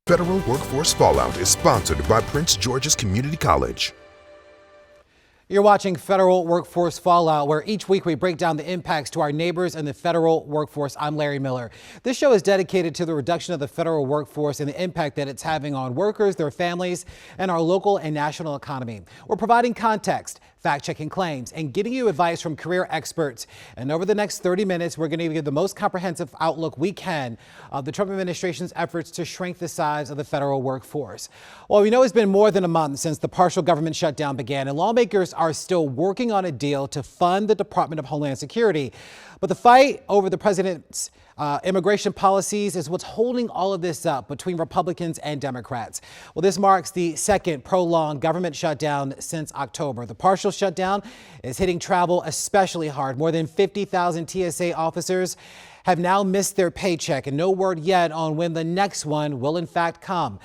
Federal Workforce Fallout is sponsored by Prince George's Community College. You're watching Federal Workforce Fallout, where each week we break down the impacts to our neighbors and the federal workforce. I'm Larry Miller. This show is dedicated to the reduction of the federal workforce and the impact that it's having on workers, their families, and our local and national economy. We're providing context, fact-checking claims, and getting you advice from career experts. And over the next 30 minutes, we're going to give the most comprehensive outlook we can of the Trump administration's efforts to shrink the size of the federal workforce. Well, we know it's been more than a month since the partial government shutdown began, and lawmakers are still working on a deal to fund the Department of Homeland Security. But the fight over the president's immigration policies is what's holding all of this up between Republicans and Democrats. Well, this marks the second prolonged government shutdown since October. The partial shutdown is hitting travel especially hard. More than 50,000 TSA officers have now missed their paycheck, and no word yet on when the next one will in fact come.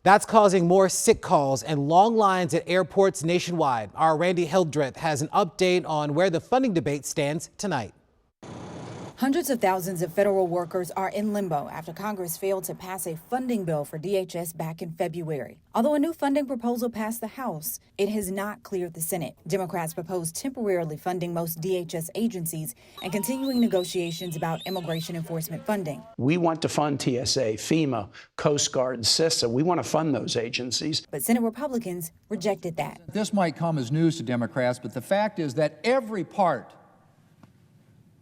That's causing more sick calls and long lines at airports nationwide. Our Randy Hildreth has an update on where the funding debate stands tonight. Hundreds of thousands of federal workers are in limbo after Congress failed to pass a funding bill for DHS back in February. Although a new funding proposal passed the House, it has not cleared the Senate. Democrats propose temporarily funding most DHS agencies and continuing negotiations about immigration enforcement funding. We want to fund TSA, FEMA, Coast Guard, CISA. We want to fund those agencies. But Senate Republicans rejected that. This might come as news to Democrats, but the fact is that every part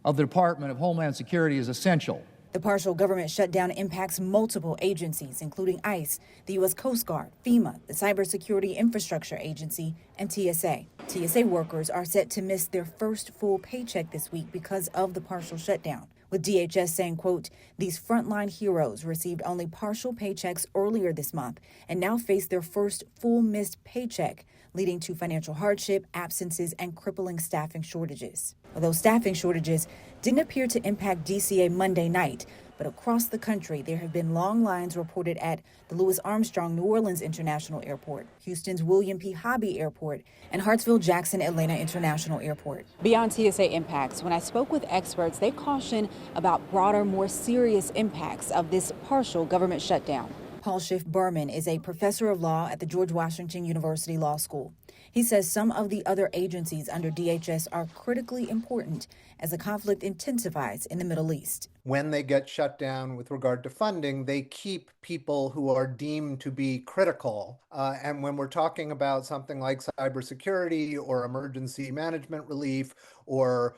of the Department of Homeland Security is essential. The partial government shutdown impacts multiple agencies, including ICE, the U.S. Coast Guard, FEMA, the Cybersecurity Infrastructure Agency, and TSA. TSA workers are set to miss their first full paycheck this week because of the partial shutdown, with DHS saying, quote, these frontline heroes received only partial paychecks earlier this month and now face their first full missed paycheck, leading to financial hardship, absences, and crippling staffing shortages. Although staffing shortages didn't appear to impact DCA Monday night, but across the country, there have been long lines reported at the Louis Armstrong New Orleans International Airport, Houston's William P. Hobby Airport, and Hartsfield-Jackson Atlanta International Airport. Beyond TSA impacts, when I spoke with experts, they caution about broader, more serious impacts of this partial government shutdown. Paul Schiff-Berman is a professor of law at the George Washington University Law School. He says some of the other agencies under DHS are critically important as the conflict intensifies in the Middle East. When they get shut down with regard to funding, they keep people who are deemed to be critical. And when we're talking about something like cybersecurity or emergency management relief or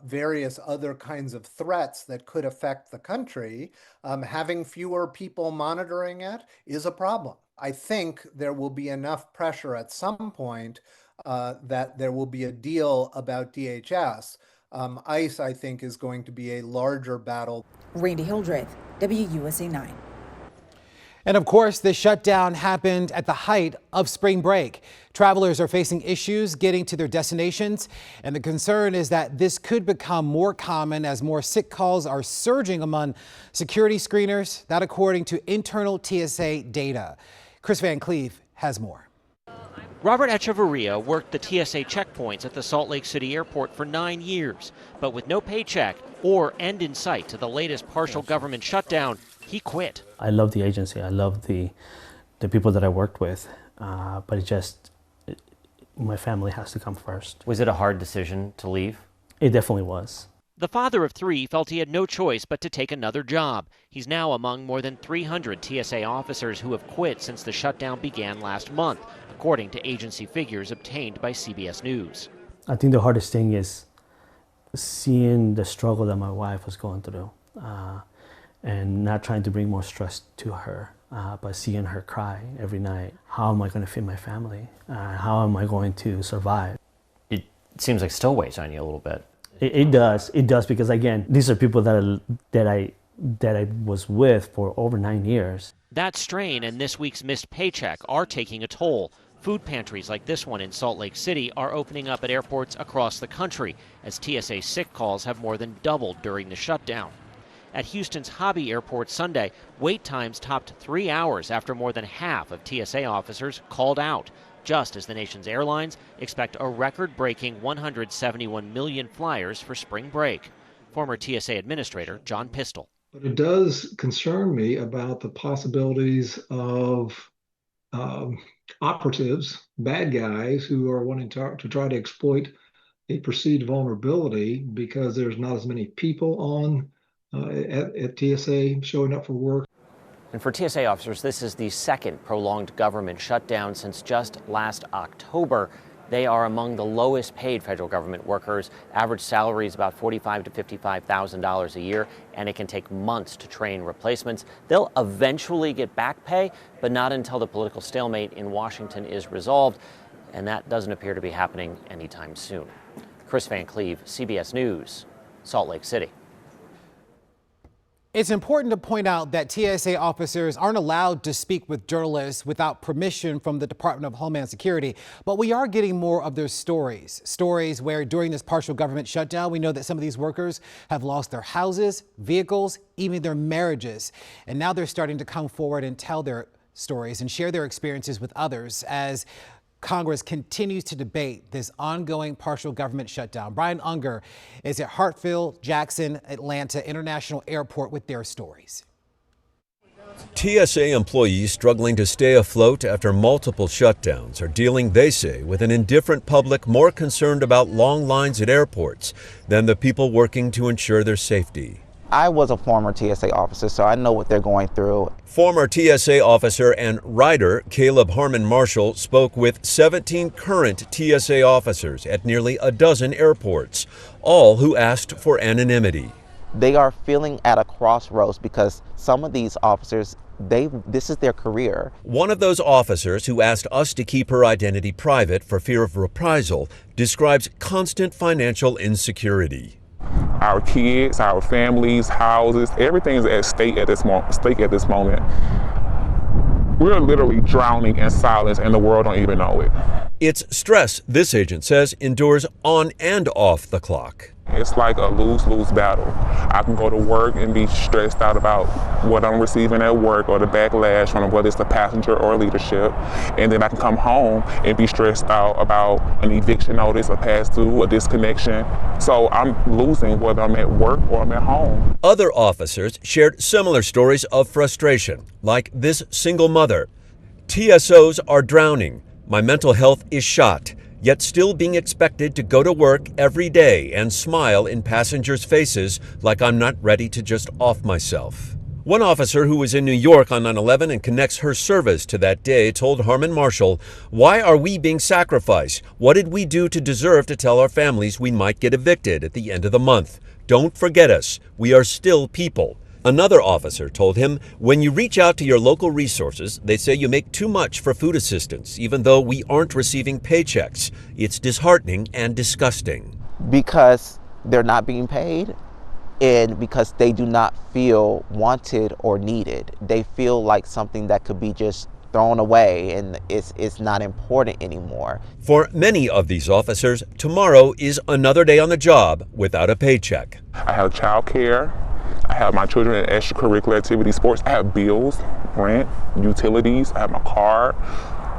various other kinds of threats that could affect the country, having fewer people monitoring it is a problem. I think there will be enough pressure at some point that there will be a deal about DHS. ICE, I think, is going to be a larger battle. Randy Hildreth, WUSA 9. And of course, the shutdown happened at the height of spring break. Travelers are facing issues getting to their destinations, and the concern is that this could become more common as more sick calls are surging among security screeners, that according to internal TSA data. Chris Van Cleve has more. Robert Echeverria worked the TSA checkpoints at the Salt Lake City airport for 9 years, but with no paycheck or end in sight to the latest partial government shutdown, he quit. I love the agency. I love the people that I worked with, but my family has to come first. Was it a hard decision to leave? It definitely was. The father of three felt he had no choice but to take another job. He's now among more than 300 TSA officers who have quit since the shutdown began last month, according to agency figures obtained by CBS News. I think the hardest thing is seeing the struggle that my wife was going through and not trying to bring more stress to her, but seeing her cry every night. How am I going to feed my family? How am I going to survive? It seems like still weighs on you a little bit. It does, because again, these are people that I was with for over 9 years. That strain and this week's missed paycheck are taking a toll. Food pantries like this one in Salt Lake City are opening up at airports across the country as TSA sick calls have more than doubled during the shutdown. At Houston's Hobby Airport Sunday, wait times topped 3 hours after more than half of TSA officers called out, just as the nation's airlines expect a record-breaking 171 million flyers for spring break. Former TSA Administrator John Pistol. But it does concern me about the possibilities of operatives, bad guys who are wanting to try to exploit a perceived vulnerability because there's not as many people on at TSA showing up for work. And for TSA officers, this is the second prolonged government shutdown since just last October. They are among the lowest paid federal government workers. Average salary is about $45,000 to $55,000 a year, and it can take months to train replacements. They'll eventually get back pay, but not until the political stalemate in Washington is resolved, and that doesn't appear to be happening anytime soon. Chris Van Cleve, CBS News, Salt Lake City. It's important to point out that TSA officers aren't allowed to speak with journalists without permission from the Department of Homeland Security, but we are getting more of their stories where during this partial government shutdown, we know that some of these workers have lost their houses, vehicles, even their marriages. And now they're starting to come forward and tell their stories and share their experiences with others as Congress continues to debate this ongoing partial government shutdown. Brian Unger is at Hartsfield-Jackson Atlanta International Airport with their stories. TSA employees struggling to stay afloat after multiple shutdowns are dealing, they say, with an indifferent public more concerned about long lines at airports than the people working to ensure their safety. I was a former TSA officer, so I know what they're going through. Former TSA officer and rider Caleb Harmon Marshall spoke with 17 current TSA officers at nearly a dozen airports, all who asked for anonymity. They are feeling at a crossroads because some of these officers, this is their career. One of those officers who asked us to keep her identity private for fear of reprisal describes constant financial insecurity. Our kids, our families, houses, everything's at stake at this moment. We're literally drowning in silence and the world don't even know it. It's stress, this agent says, endures on and off the clock. It's like a lose-lose battle. I can go to work and be stressed out about what I'm receiving at work or the backlash from whether it's the passenger or leadership. And then I can come home and be stressed out about an eviction notice, a pass-through, a disconnection. So I'm losing whether I'm at work or I'm at home. Other officers shared similar stories of frustration, like this single mother. TSOs are drowning. My mental health is shot, yet still being expected to go to work every day and smile in passengers' faces like I'm not ready to just off myself. One officer who was in New York on 9/11 and connects her service to that day told Harmon Marshall, "Why are we being sacrificed? What did we do to deserve to tell our families we might get evicted at the end of the month? Don't forget us. We are still people." Another officer told him, when you reach out to your local resources, they say you make too much for food assistance, even though we aren't receiving paychecks. It's disheartening and disgusting. Because they're not being paid and because they do not feel wanted or needed. They feel like something that could be just thrown away and it's not important anymore. For many of these officers, tomorrow is another day on the job without a paycheck. I have child care. I have my children in extracurricular activity sports. I have bills, rent, utilities. I have my car.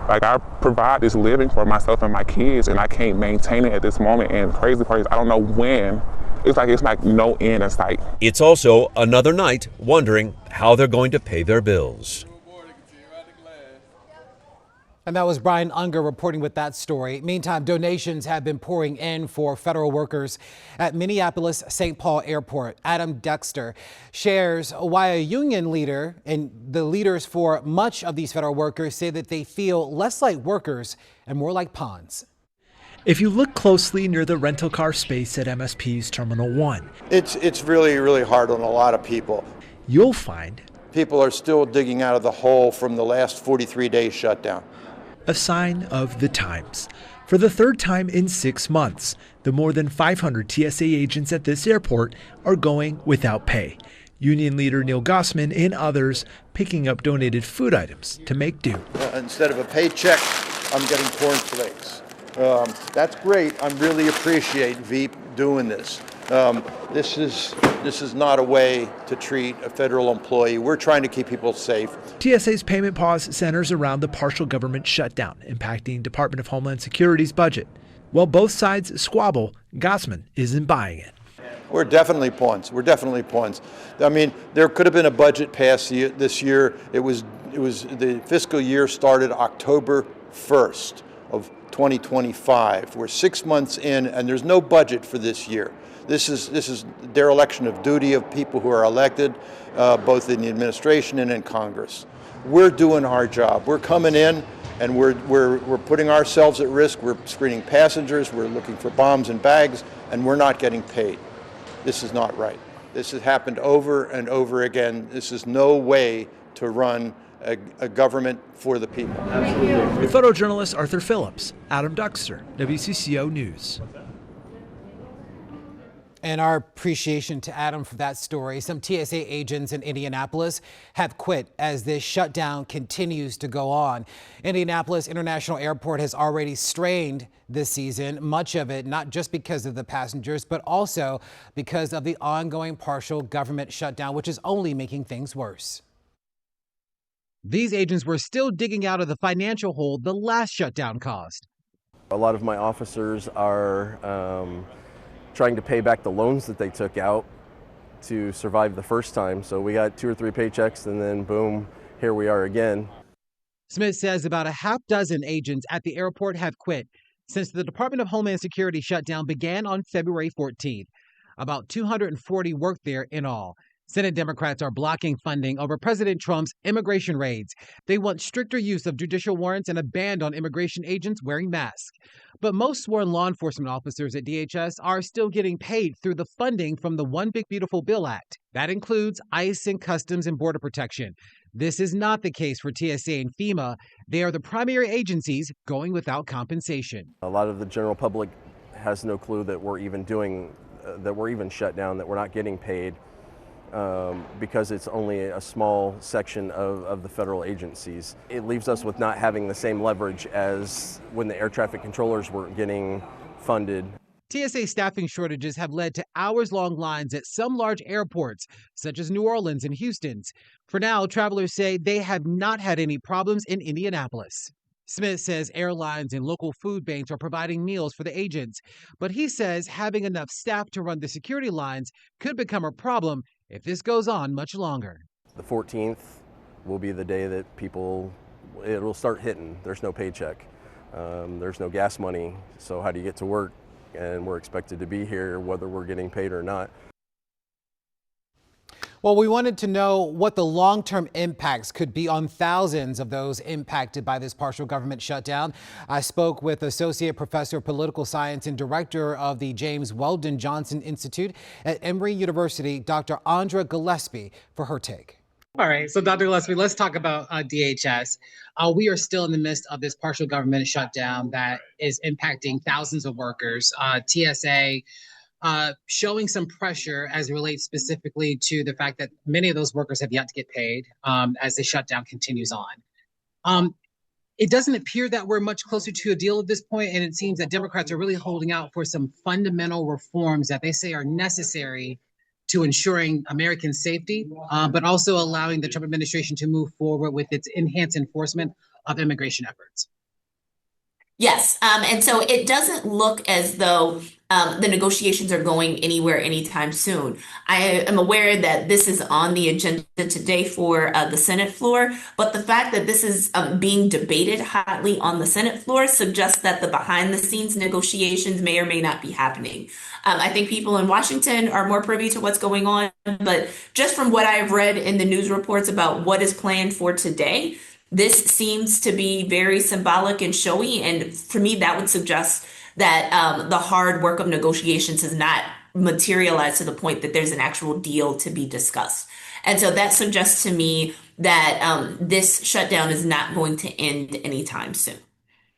Like, I provide this living for myself and my kids, and I can't maintain it at this moment. And the crazy part is I don't know when. It's like no end in sight. It's also another night wondering how they're going to pay their bills. And that was Brian Unger reporting with that story. Meantime, donations have been pouring in for federal workers at Minneapolis-St. Paul Airport. Adam Dexter shares why a union leader and the leaders for much of these federal workers say that they feel less like workers and more like pawns. If you look closely near the rental car space at MSP's Terminal 1, it's really hard on a lot of people. You'll find people are still digging out of the hole from the last 43-day shutdown. A sign of the times. For the third time in 6 months, the more than 500 TSA agents at this airport are going without pay. Union leader Neil Gossman and others picking up donated food items to make do. Instead of a paycheck, I'm getting cornflakes. That's great. I really appreciate Veep doing this. This is not a way to treat a federal employee. We're trying to keep people safe. TSA's payment pause centers around the partial government shutdown, impacting Department of Homeland Security's budget. While both sides squabble, Gossman isn't buying it. We're definitely pawns. We're definitely pawns. I mean, there could have been a budget passed this year. It was the fiscal year started October 1st of 2025. We're 6 months in, and there's no budget for this year. This is dereliction of duty of people who are elected, both in the administration and in Congress. We're doing our job. We're coming in, and we're putting ourselves at risk. We're screening passengers. We're looking for bombs and bags, and we're not getting paid. This is not right. This has happened over and over again. This is no way to run a government for the people. Absolutely. Photojournalist Arthur Phillips, Adam Duxter, WCCO News. And our appreciation to Adam for that story. Some TSA agents in Indianapolis have quit as this shutdown continues to go on. Indianapolis International Airport has already strained this season, much of it not just because of the passengers, but also because of the ongoing partial government shutdown, which is only making things worse. These agents were still digging out of the financial hole the last shutdown caused. A lot of my officers are trying to pay back the loans that they took out to survive the first time. So we got 2 or 3 paychecks and then boom, here we are again. Smith says about a half dozen agents at the airport have quit since the Department of Homeland Security shutdown began on February 14th. About 240 work there in all. Senate Democrats are blocking funding over President Trump's immigration raids. They want stricter use of judicial warrants and a ban on immigration agents wearing masks. But most sworn law enforcement officers at DHS are still getting paid through the funding from the One Big Beautiful Bill Act. That includes ICE and Customs and Border Protection. This is not the case for TSA and FEMA. They are the primary agencies going without compensation. A lot of the general public has no clue that we're even shut down, that we're not getting paid. Because it's only a small section of the federal agencies. It leaves us with not having the same leverage as when the air traffic controllers were getting funded. TSA staffing shortages have led to hours-long lines at some large airports, such as New Orleans and Houston's. For now, travelers say they have not had any problems in Indianapolis. Smith says airlines and local food banks are providing meals for the agents, but he says having enough staff to run the security lines could become a problem if this goes on much longer. The 14th will be the day that it'll start hitting. There's no paycheck. There's no gas money. So how do you get to work? And we're expected to be here whether we're getting paid or not. Well, we wanted to know what the long-term impacts could be on thousands of those impacted by this partial government shutdown. I spoke with Associate Professor of Political Science and Director of the James Weldon Johnson Institute at Emory University, Dr. Andra Gillespie, for her take. All right, so Dr. Gillespie, let's talk about DHS. We are still in the midst of this partial government shutdown that is impacting thousands of workers. TSA showing some pressure as it relates specifically to the fact that many of those workers have yet to get paid as the shutdown continues on. It doesn't appear that we're much closer to a deal at this point, and it seems that Democrats are really holding out for some fundamental reforms that they say are necessary to ensuring American safety, but also allowing the Trump administration to move forward with its enhanced enforcement of immigration efforts. Yes, and so it doesn't look as though the negotiations are going anywhere anytime soon. I am aware that this is on the agenda today for the Senate floor, but the fact that this is being debated hotly on the Senate floor suggests that the behind-the-scenes negotiations may or may not be happening. I think people in Washington are more privy to what's going on, but just from what I've read in the news reports about what is planned for today, this seems to be very symbolic and showy, and for me, that would suggest that the hard work of negotiations has not materialized to the point that there's an actual deal to be discussed. And so that suggests to me that this shutdown is not going to end anytime soon.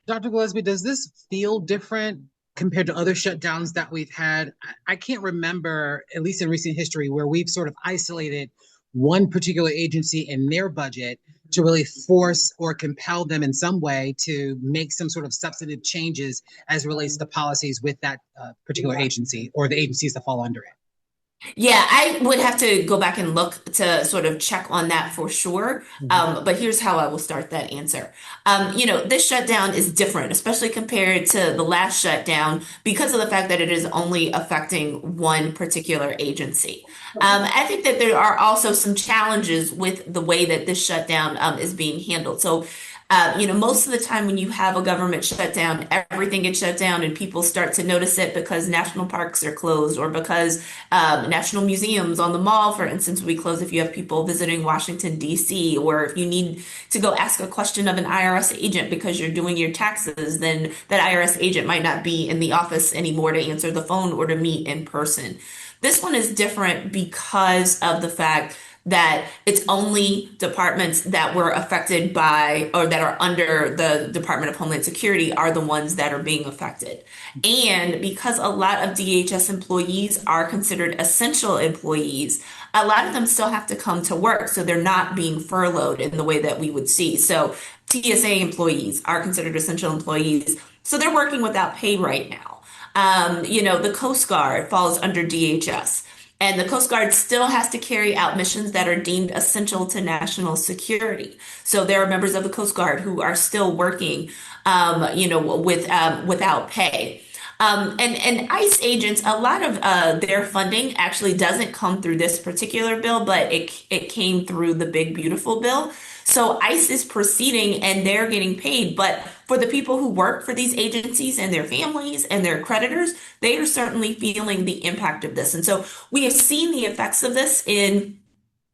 Dr. Gillespie, does this feel different compared to other shutdowns that we've had? I can't remember, at least in recent history, where we've sort of isolated one particular agency and their budget to really force or compel them in some way to make some sort of substantive changes as it relates to policies with that particular agency or the agencies that fall under it. Yeah, I would have to go back and look to sort of check on that for sure. But here's how I will start that answer. This shutdown is different, especially compared to the last shutdown, because of the fact that it is only affecting one particular agency. I think that there are also some challenges with the way that this shutdown is being handled. So, most of the time when you have a government shutdown, everything gets shut down and people start to notice it because national parks are closed or because national museums on the mall, for instance, will be closed if you have people visiting Washington, D.C., or if you need to go ask a question of an IRS agent because you're doing your taxes, then that IRS agent might not be in the office anymore to answer the phone or to meet in person. This one is different because of the fact that it's only departments that were affected by or that are under the Department of Homeland Security are the ones that are being affected. And because a lot of DHS employees are considered essential employees, a lot of them still have to come to work. So they're not being furloughed in the way that we would see. So TSA employees are considered essential employees. So they're working without pay right now. The Coast Guard falls under DHS. And the Coast Guard still has to carry out missions that are deemed essential to national security. So there are members of the Coast Guard who are still working, without pay. And ICE agents, a lot of their funding actually doesn't come through this particular bill, but it came through the Big Beautiful Bill. So ICE is proceeding and they're getting paid. But for the people who work for these agencies and their families and their creditors, they are certainly feeling the impact of this. And so we have seen the effects of this in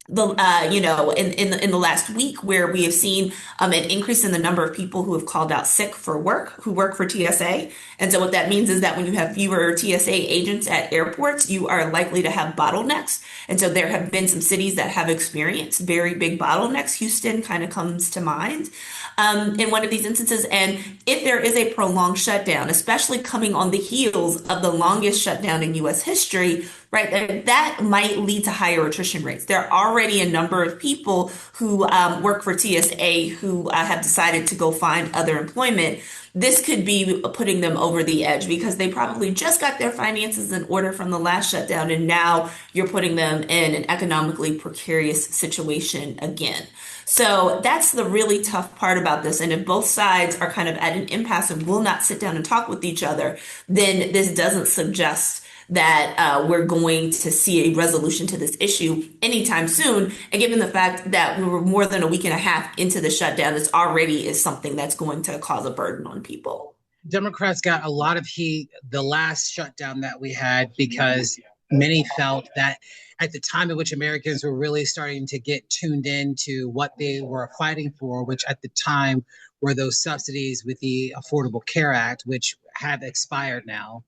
in the last week, where we have seen an increase in the number of people who have called out sick for work, who work for TSA. And so what that means is that when you have fewer TSA agents at airports, you are likely to have bottlenecks. And so there have been some cities that have experienced very big bottlenecks. Houston kind of comes to mind in one of these instances. And if there is a prolonged shutdown, especially coming on the heels of the longest shutdown in U.S. history, right, that might lead to higher attrition rates. There are already a number of people who work for TSA who have decided to go find other employment. This could be putting them over the edge because they probably just got their finances in order from the last shutdown, and now you're putting them in an economically precarious situation again. So that's the really tough part about this. And if both sides are kind of at an impasse and will not sit down and talk with each other, then this doesn't suggest that we're going to see a resolution to this issue anytime soon. And given the fact that we were more than a week and a half into the shutdown, this already is something that's going to cause a burden on people. Democrats got a lot of heat the last shutdown that we had because many felt that at the time in which Americans were really starting to get tuned in to what they were fighting for, which at the time were those subsidies with the Affordable Care Act, which have expired now,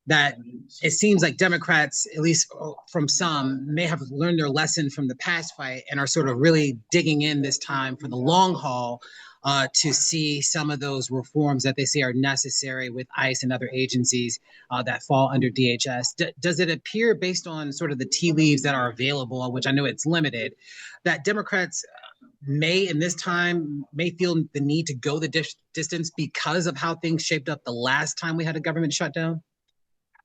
that it seems like Democrats, at least from some, may have learned their lesson from the past fight and are sort of really digging in this time for the long haul to see some of those reforms that they say are necessary with ICE and other agencies that fall under DHS. Does it appear, based on sort of the tea leaves that are available, which I know it's limited, that Democrats may in this time may feel the need to go the distance because of how things shaped up the last time we had a government shutdown?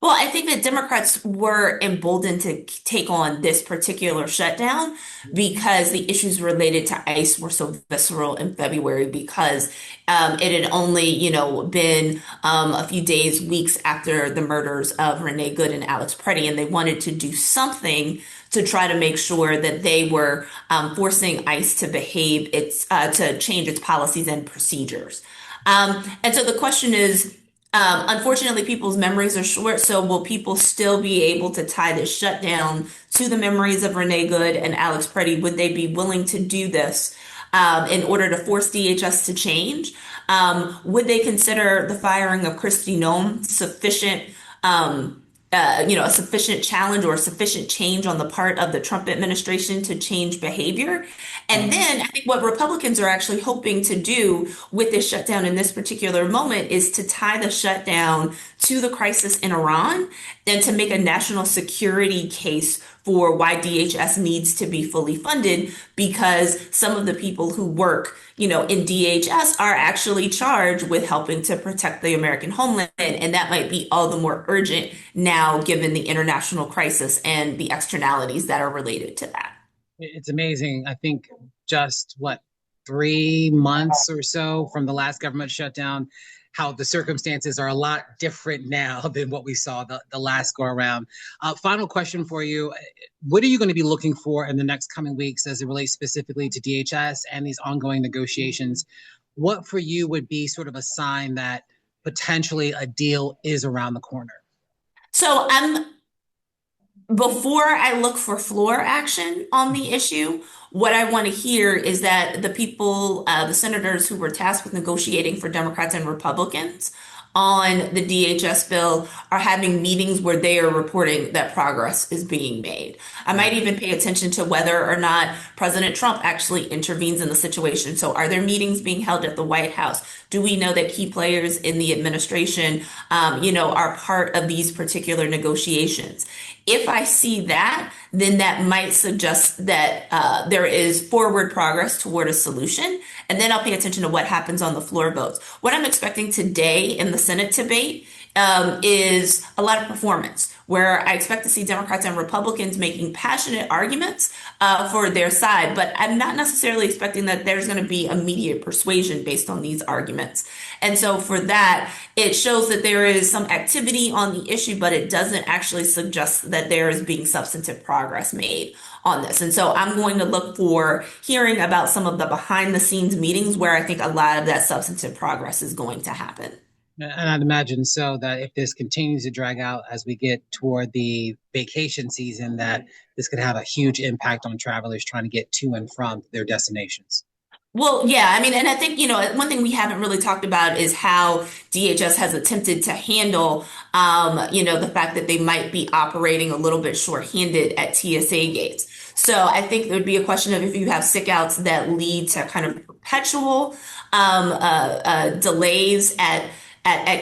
Well, I think that Democrats were emboldened to take on this particular shutdown because the issues related to ICE were so visceral in February, because it had only, been a few days, weeks after the murders of Renee Good and Alex Preddy, and they wanted to do something to try to make sure that they were forcing ICE to to change its policies and procedures. And so the question is, unfortunately, people's memories are short, so will people still be able to tie this shutdown to the memories of Renee Good and Alex Preddy? Would they be willing to do this in order to force DHS to change? Would they consider the firing of Kristi Noem sufficient, a sufficient challenge or a sufficient change on the part of the Trump administration to change behavior? And then I think what Republicans are actually hoping to do with this shutdown in this particular moment is to tie the shutdown to the crisis in Iran than to make a national security case for why DHS needs to be fully funded, because some of the people who work, in DHS are actually charged with helping to protect the American homeland. And that might be all the more urgent now, given the international crisis and the externalities that are related to that. It's amazing. I think just 3 months or so from the last government shutdown, how the circumstances are a lot different now than what we saw the last go around. Final question for you. What are you going to be looking for in the next coming weeks as it relates specifically to DHS and these ongoing negotiations? What for you would be sort of a sign that potentially a deal is around the corner? So before I look for floor action on the issue, what I want to hear is that the people, the senators who were tasked with negotiating for Democrats and Republicans on the DHS bill are having meetings where they are reporting that progress is being made. I might even pay attention to whether or not President Trump actually intervenes in the situation. So are there meetings being held at the White House? Do we know that key players in the administration, are part of these particular negotiations? If I see that, then that might suggest that there is forward progress toward a solution. And then I'll pay attention to what happens on the floor votes. What I'm expecting today in the Senate debate is a lot of performance, where I expect to see Democrats and Republicans making passionate arguments for their side. But I'm not necessarily expecting that there's going to be immediate persuasion based on these arguments. And so for that, it shows that there is some activity on the issue, but it doesn't actually suggest that there is being substantive progress made on this. And so I'm going to look for hearing about some of the behind the scenes meetings where I think a lot of that substantive progress is going to happen. And I'd imagine so that if this continues to drag out as we get toward the vacation season, that this could have a huge impact on travelers trying to get to and from their destinations. Well, yeah, I mean, and I think, one thing we haven't really talked about is how DHS has attempted to handle, the fact that they might be operating a little bit shorthanded at TSA gates. So I think there would be a question of if you have sick outs that lead to kind of perpetual delays at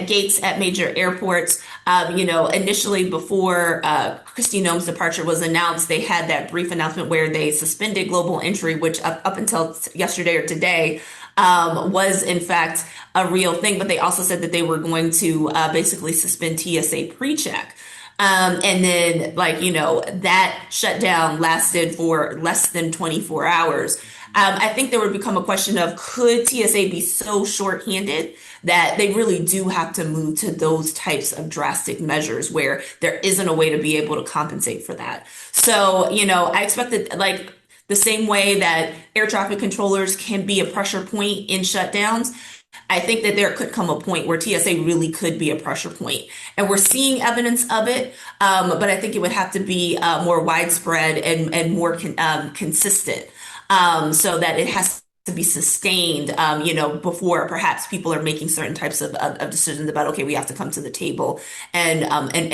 gates at major airports. Initially before Kristi Noem's departure was announced, they had that brief announcement where they suspended global entry, which up until yesterday or today was in fact a real thing. But they also said that they were going to basically suspend TSA PreCheck. And then that shutdown lasted for less than 24 hours. I think there would become a question of, could TSA be so shorthanded that they really do have to move to those types of drastic measures where there isn't a way to be able to compensate for that? So, I expect that the same way that air traffic controllers can be a pressure point in shutdowns, I think that there could come a point where TSA really could be a pressure point. And we're seeing evidence of it, but I think it would have to be more widespread and more consistent, so that it has to be sustained, before perhaps people are making certain types of decisions about, okay, we have to come to the table and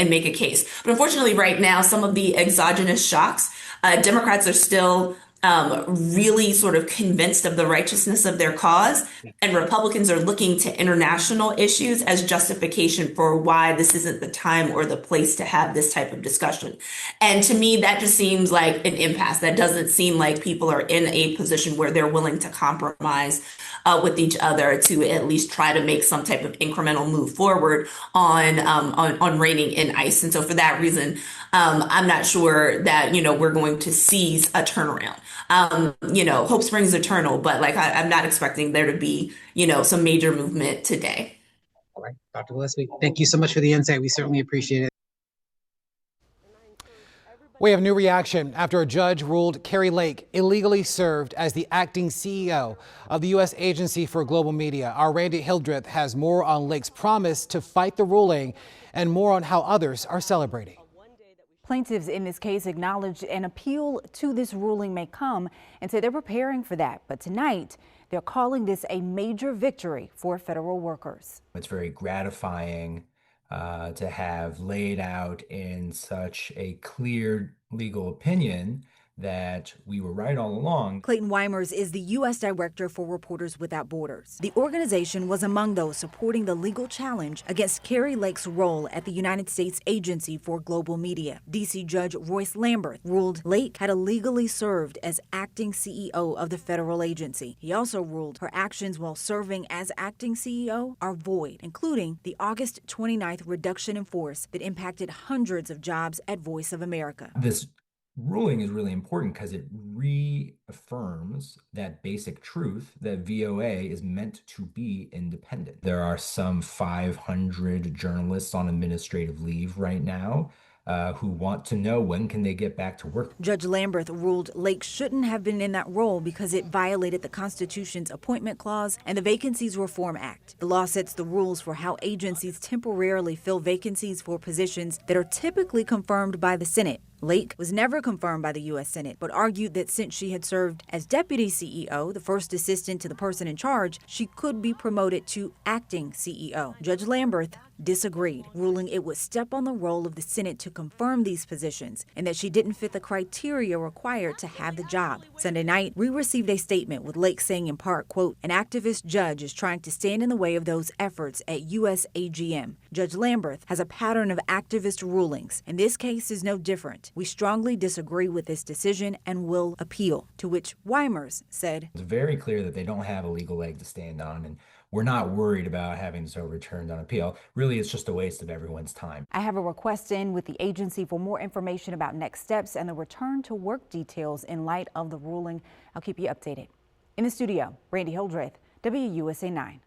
make a case. But unfortunately, right now, some of the exogenous shocks, Democrats are still really sort of convinced of the righteousness of their cause, and Republicans are looking to international issues as justification for why this isn't the time or the place to have this type of discussion. And to me, that just seems like an impasse. That doesn't seem like people are in a position where they're willing to compromise with each other to at least try to make some type of incremental move forward on reining in ICE. And so for that reason, I'm not sure that, we're going to see a turnaround. Hope springs eternal, but I'm not expecting there to be, some major movement today. All right, Dr. Gillespie, thank you so much for the insight. We certainly appreciate it. We have new reaction after a judge ruled Kari Lake illegally served as the acting CEO of the U.S. Agency for Global Media. Our Randy Hildreth has more on Lake's promise to fight the ruling and more on how others are celebrating. Plaintiffs in this case acknowledged an appeal to this ruling may come and say they're preparing for that. But tonight, they're calling this a major victory for federal workers. It's very gratifying to have laid out in such a clear legal opinion that we were right all along. Clayton Weimers is the U.S. Director for Reporters Without Borders. The organization was among those supporting the legal challenge against Kari Lake's role at the United States Agency for Global Media. D.C. Judge Royce Lamberth ruled Lake had illegally served as acting CEO of the federal agency. He also ruled her actions while serving as acting CEO are void, including the August 29th reduction in force that impacted hundreds of jobs at Voice of America. This ruling is really important because it reaffirms that basic truth that VOA is meant to be independent. There are some 500 journalists on administrative leave right now who want to know when can they get back to work. Judge Lamberth ruled Lake shouldn't have been in that role because it violated the Constitution's Appointment Clause and the Vacancies Reform Act. The law sets the rules for how agencies temporarily fill vacancies for positions that are typically confirmed by the Senate. Lake was never confirmed by the U.S. Senate, but argued that since she had served as deputy CEO, the first assistant to the person in charge, she could be promoted to acting CEO. Judge Lamberth disagreed, ruling it would step on the role of the Senate to confirm these positions and that she didn't fit the criteria required to have the job. Sunday night, we received a statement with Lake saying in part, quote, "An activist judge is trying to stand in the way of those efforts at U.S. AGM. Judge Lamberth has a pattern of activist rulings, and this case is no different. We strongly disagree with this decision and will appeal," to which Weimers said, "It's very clear that they don't have a legal leg to stand on, and we're not worried about having this overturned on appeal. Really, it's just a waste of everyone's time." I have a request in with the agency for more information about next steps and the return to work details in light of the ruling. I'll keep you updated. In the studio, Randy Hildreth, WUSA 9.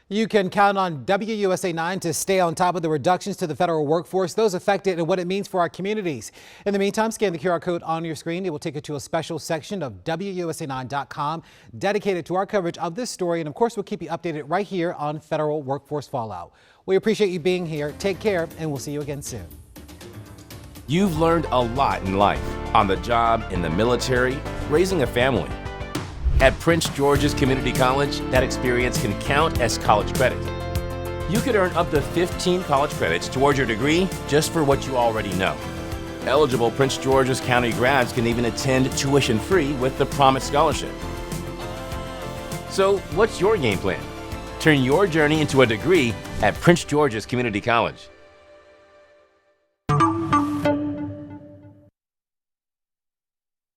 You can count on WUSA 9 to stay on top of the reductions to the federal workforce, those affected, and what it means for our communities. In the meantime, scan the QR code on your screen. It will take you to a special section of WUSA9.com dedicated to our coverage of this story. And of course, we'll keep you updated right here on federal workforce fallout. We appreciate you being here. Take care, and we'll see you again soon. You've learned a lot in life, on the job, in the military, raising a family. At Prince George's Community College, that experience can count as college credit. You could earn up to 15 college credits towards your degree just for what you already know. Eligible Prince George's County grads can even attend tuition-free with the Promise Scholarship. So, what's your game plan? Turn your journey into a degree at Prince George's Community College.